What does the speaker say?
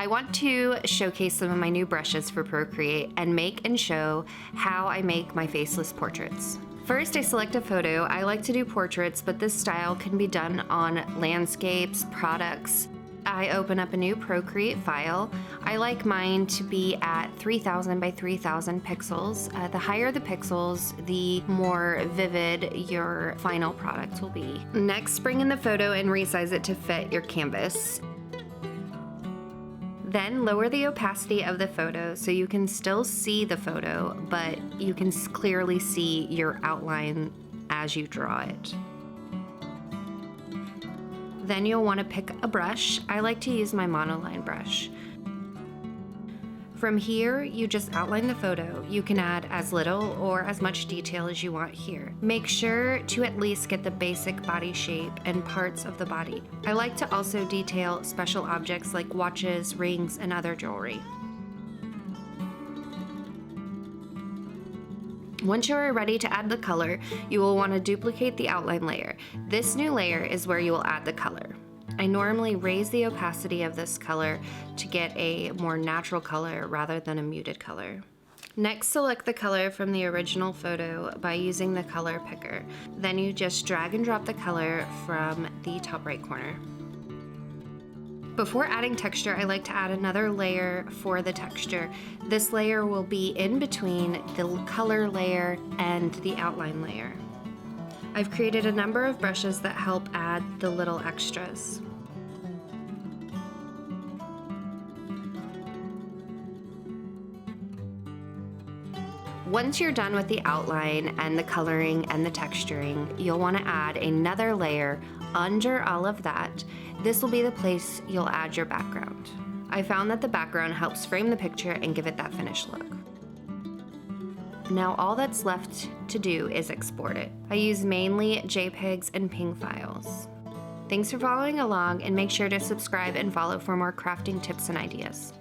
I want to showcase some of my new brushes for Procreate and make and show how I make my faceless portraits. First, I select a photo. I like to do portraits, but this style can be done on landscapes, products. I open up a new Procreate file. I like mine to be at 3000 by 3000 pixels. The higher the pixels, the more vivid your final product will be. Next, bring in the photo and resize it to fit your canvas. Then lower the opacity of the photo so you can still see the photo, but you can clearly see your outline as you draw it. Then you'll want to pick a brush. I like to use my monoline brush. From here, you just outline the photo. You can add as little or as much detail as you want here. Make sure to at least get the basic body shape and parts of the body. I like to also detail special objects like watches, rings, and other jewelry. Once you are ready to add the color, you will want to duplicate the outline layer. This new layer is where you will add the color. I normally raise the opacity of this color to get a more natural color rather than a muted color. Next, select the color from the original photo by using the color picker. Then you just drag and drop the color from the top right corner. Before adding texture, I like to add another layer for the texture. This layer will be in between the color layer and the outline layer. I've created a number of brushes that help add the little extras. Once you're done with the outline and the coloring and the texturing, you'll want to add another layer under all of that. This will be the place you'll add your background. I found that the background helps frame the picture and give it that finished look. Now all that's left to do is export it. I use mainly JPEGs and PNG files. Thanks for following along, and make sure to subscribe and follow for more crafting tips and ideas.